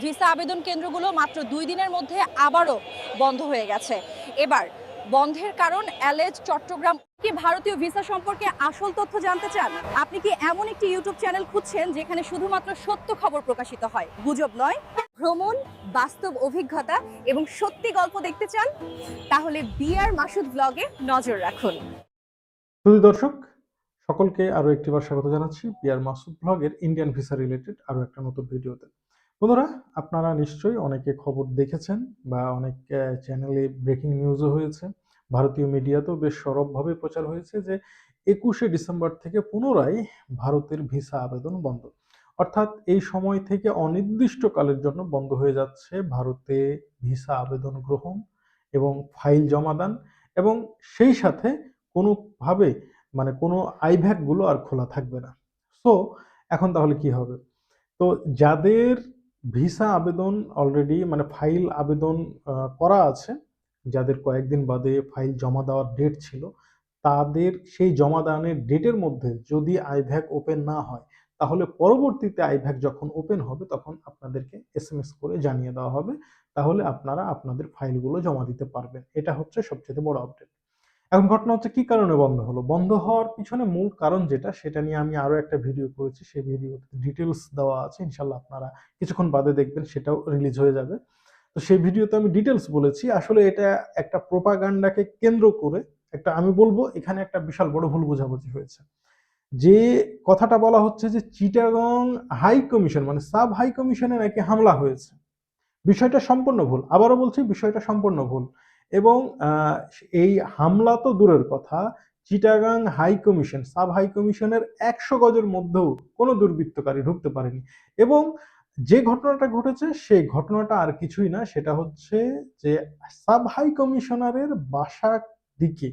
Visa আবেদন কেন্দ্রগুলো মাত্র 2 দিনের মধ্যে আবারও বন্ধ হয়ে গেছে। এবার বন্ধের কারণ অ্যালেজ চট্টগ্রাম। কি ভারতীয় ভিসা সম্পর্কে আসল তথ্য জানতে চান? আপনি কি এমন একটি ইউটিউব চ্যানেল খুঁজছেন যেখানে শুধুমাত্র সত্য খবর প্রকাশিত হয়, গুজব নয়? ভ্রমণ, বাস্তব অভিজ্ঞতা এবং সত্যি গল্প দেখতে চান? তাহলে বিআর মাসুদ ব্লগে নজর রাখুন। সুধী দর্শক, সকলকে আরো একটিবার স্বাগত জানাচ্ছি বিআর মাসুদ ব্লগের ইন্ডিয়ান ভিসা রিলেটেড আরো একটা নতুন ভিডিওতে। বন্ধুরা, আপনারা নিশ্চয়ই অনেকে খবর দেখেছেন বা অনেক চ্যানেলে ব্রেকিং নিউজও হয়েছে, ভারতীয় মিডিয়াতেও বেশ সরবভাবে প্রচার হয়েছে যে 21শে ডিসেম্বর থেকে পুনরায় ভারতের ভিসা আবেদন বন্ধ। অর্থাৎ এই সময় থেকে অনির্দিষ্টকালের জন্য বন্ধ হয়ে যাচ্ছে ভারতে ভিসা আবেদন গ্রহণ এবং ফাইল জমাদান, এবং সেই সাথে কোনোভাবে কোনো আইভ্যাক গুলো আর খোলা থাকবে না। সো এখন তাহলে কি হবে? তো যাদের ভিসা আবেদন অলরেডি ফাইল আবেদন করা আছে, যাদের কয়েকদিন বাদে ফাইল জমা দেওয়ার ডেট ছিল, তাদের সেই জমা দানের ডেটের মধ্যে যদি আইভ্যাক ওপেন না হয়, তাহলে পরবর্তীতে আইভ্যাক যখন ওপেন হবে তখন আপনাদেরকে এসএমএস করে জানিয়ে দেওয়া হবে, তাহলে আপনারা আপনাদের ফাইলগুলো জমা দিতে পারবেন। এটা হচ্ছে সবচেয়ে বড় আপডেট। এখন ঘটনা হচ্ছে কি কারণে বন্ধ হলো? বন্ধ হওয়ার পিছনে মূল কারণ যেটা, সেটা নিয়ে আমি আরো একটা ভিডিও করেছি, সেই ভিডিওতে ডিটেলস দেওয়া আছে, ইনশাল্লাহ আপনারা কিছুক্ষণ বাদে দেখবেন, সেটাও রিলিজ হয়ে যাবে। তো সেই ভিডিওতে আমি ডিটেলস বলেছি। আসলে এটা একটা প্রোপাগান্ডাকে কেন্দ্র করে একটা, আমি বলবো এখানে একটা বিশাল বড় ভুল বোঝাবুঝি হয়েছে। যে কথাটা বলা হচ্ছে যে Chittagong high commission sub high কমিশনে নাকি হামলা হয়েছে, বিষয়টা সম্পূর্ণ ভুল। আবারও বলছি, বিষয়টা সম্পূর্ণ ভুল। এবং এই হামলা তো দূরের কথা, Chittagong high commission, sub high কমিশনের 100 গজের মধ্যেও কোনো দুর্বৃত্তকারী ঢুকতে পারেনি। এবং যে ঘটনাটা ঘটেছে সেই ঘটনাটা আর কিছুই না, সেটা হচ্ছে যে সাব হাই কমিশনারের বাসার দিকে,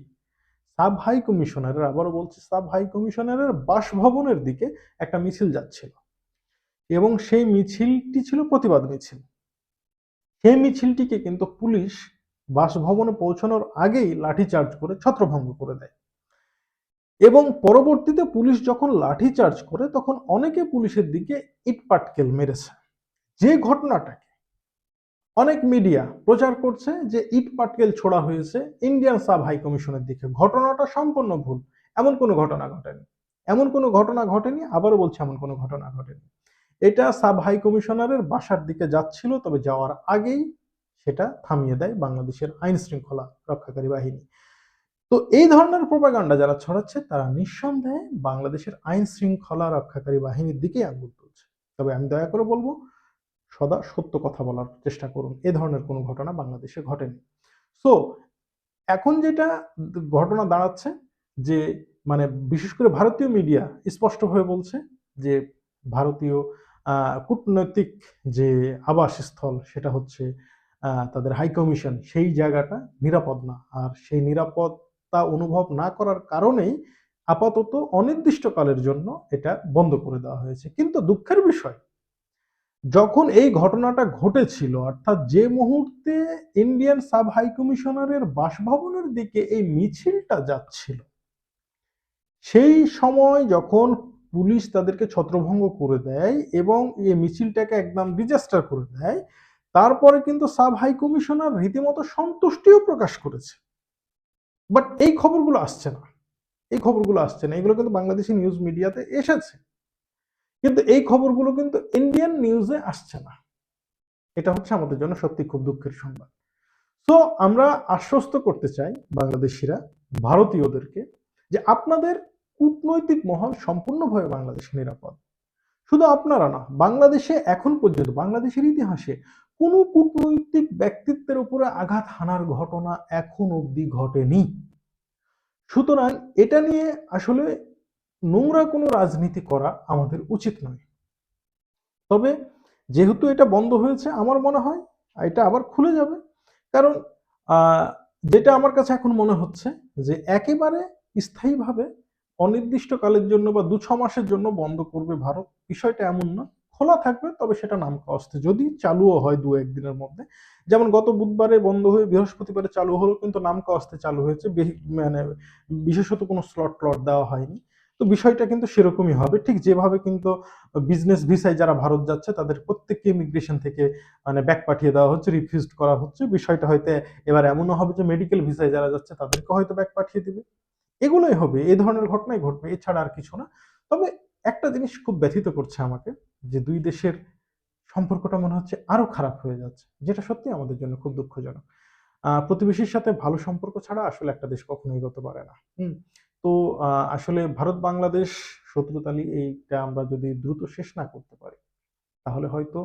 সাব হাই কমিশনারের, আবারও বলছি, সাব হাই কমিশনারের বাসভবনের দিকে একটা মিছিল যাচ্ছিল, এবং সেই মিছিলটি ছিল প্রতিবাদ মিছিল। সেই মিছিলটিকে কিন্তু পুলিশ বাসভবনে পৌঁছানোর আগেই লাঠিচার্জ করে ছত্রভঙ্গ করে দেয়। এবং পরবর্তীতে পুলিশ যখন লাঠিচার্জ করে তখন অনেকে পুলিশের দিকে ইটপাটকেল মেরেছে। যে ঘটনাটাকে অনেক মিডিয়া প্রচার করছে যে ইটপাটকেল ছোড়া হয়েছে ইন্ডিয়ান সাব হাই কমিশনের দিকে, ঘটনাটা সম্পূর্ণ ভুল। এমন কোনো ঘটনা ঘটেনি, এমন কোনো ঘটনা ঘটেনি, আবারও বলছি এমন কোনো ঘটনা ঘটেনি। এটা সাব হাই কমিশনারের বাসার দিকে যাচ্ছিল, তবে যাওয়ার আগেই সেটা থামিয়ে দেয় বাংলাদেশের আইন শৃঙ্খলা রক্ষাকারী বাহিনী। তো এই ধরনের প্রোপাগান্ডা যারা ছড়াচ্ছে, তারা নিঃসন্দেহে বাংলাদেশের আইন শৃঙ্খলা রক্ষাকারী বাহিনীর দিকেই আঙুল তুলছে। তবে আমি দয়া করে বলবো, সদা সত্য কথা বলার চেষ্টা করুন। এ ধরনের কোনো ঘটনা বাংলাদেশে ঘটেনি। সো এখন যেটা ঘটনা দাঁড়াচ্ছে যে বিশেষ করে ভারতীয় মিডিয়া স্পষ্টভাবে বলছে যে ভারতীয় কূটনৈতিক যে আবাসস্থল, সেটা হচ্ছে তাদের হাই কমিশন, সেই জায়গাটা নিরাপদ না। আর সেই নিরাপত্তা অনুভব না করার কারণেই আপাতত অনির্দিষ্টকালের জন্য এটা বন্ধ করে দেওয়া হয়েছে। কিন্তু দুঃখের বিষয়, যখন এই ঘটনাটা ঘটেছিল, অর্থাৎ যে মুহূর্তে ইন্ডিয়ান সাব হাই কমিশনারের বাসভবনের দিকে এই মিছিলটা যাচ্ছিল, সেই সময় যখন পুলিশ তাদেরকে ছত্রভঙ্গ করে দেয় এবং এই মিছিলটাকে একদম ডিজাস্টার করে দেয়, তারপরে কিন্তু সাব হাই কমিশনার রীতিমতো সন্তুষ্টিও প্রকাশ করেছে। বাট এই খবরগুলো আসছে না, এই খবরগুলো আসছে না। এগুলো কিন্তু বাংলাদেশি নিউজ মিডিয়াতে এসেছে, কিন্তু এই খবরগুলো কিন্তু ইন্ডিয়ান নিউজে আসছে না। এটা হচ্ছে আমাদের জন্য সত্যি খুব দুঃখের সংবাদ। তো আমরা আশ্বস্ত করতে চাই বাংলাদেশিরা ভারতীয়দেরকে যে আপনাদের কূটনৈতিক মহল সম্পূর্ণভাবে বাংলাদেশে নিরাপদ। শুধু আপনারা না, বাংলাদেশে এখন পর্যন্ত, বাংলাদেশের ইতিহাসে কোনো কূটনৈতিক ব্যক্তিত্বের উপরে আঘাত হানার ঘটনা এখন অবধি ঘটেনি। সুতরাং এটা নিয়ে আসলে নোংরা কোনো রাজনীতি করা আমাদের উচিত নয়। তবে যেহেতু এটা বন্ধ হয়েছে, আমার মনে হয় এটা আবার খুলে যাবে। কারণ যেটা আমার কাছে এখন মনে হচ্ছে যে একেবারে স্থায়ীভাবে অনির্দিষ্টকালের জন্য বা 2-6 মাসের জন্য বন্ধ করবে ভারত, বিষয়টা এমন না। খোলা থাকবে, তবে সেটা নাম কাস্তে, যদি চালুও হয় 2-1 দিনের মধ্যে। যেমন গত বুধবারে বন্ধ হয়ে বৃহস্পতিবারে চালু হলো, কিন্তু নাম কাস্তে চালু হয়েছে, বিশেষত কোনো স্লট দেওয়া হয়নি। তো বিষয়টা কিন্তু সেরকমই হবে, ঠিক যেভাবে কিন্তু বিজনেস ভিসায় যারা ভারত যাচ্ছে তাদের প্রত্যেককে ইমিগ্রেশন থেকে মানে ব্যাক পাঠিয়ে দেওয়া হচ্ছে, রিফিউজড করা হচ্ছে। বিষয়টা হয়তো এবার এমনও হবে যে মেডিকেল ভিসায় যারা যাচ্ছে তাদেরকে হয়তো ব্যাক পাঠিয়ে দিবে। এগুলোই হবে, এই ধরনের ঘটনাই ঘটবে, এছাড়া আর কিছু না। তবে একটা জিনিস খুব ব্যথিত করছে আমাকে, যে দুই দেশের সম্পর্কটা মনে হচ্ছে আরো খারাপ হয়ে যাচ্ছে, যেটা সত্যি আমাদের জন্য খুব দুঃখজনক। প্রতিবেশীর সাথে ভালো সম্পর্ক ছাড়া আসলে একটা দেশ কখনোই এগোতে পারে না। হুম? তো আসলে ভারত বাংলাদেশ শত্রুতালি এইটা আমরা যদি দ্রুত শেষ না করতে পারি, তাহলে হয়তো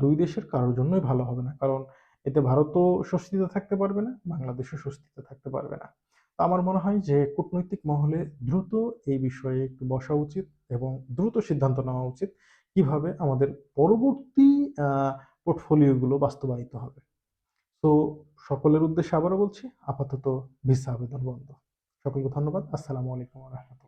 দুই দেশের কারোর জন্যই ভালো হবে না। কারণ এতে ভারতও স্বস্তিতে থাকতে পারবে না, বাংলাদেশও স্বস্তিতে থাকতে পারবে না। তো আমার মনে হয় যে কূটনৈতিক মহলে দ্রুত এই বিষয়ে একটু বসা উচিত এবং দ্রুত সিদ্ধান্ত নেওয়া উচিত কিভাবে আমাদের পরবর্তী আ পোর্টফোলিও গুলো বাস্তবায়িত হবে। তো সকলের উদ্দেশ্যে আবারও বলছি, আপাতত ভিসা আবেদন বন্ধ। সকলকে ধন্যবাদ। আসসালামু আলাইকুম ওয়া রাহমাতুল্লাহ।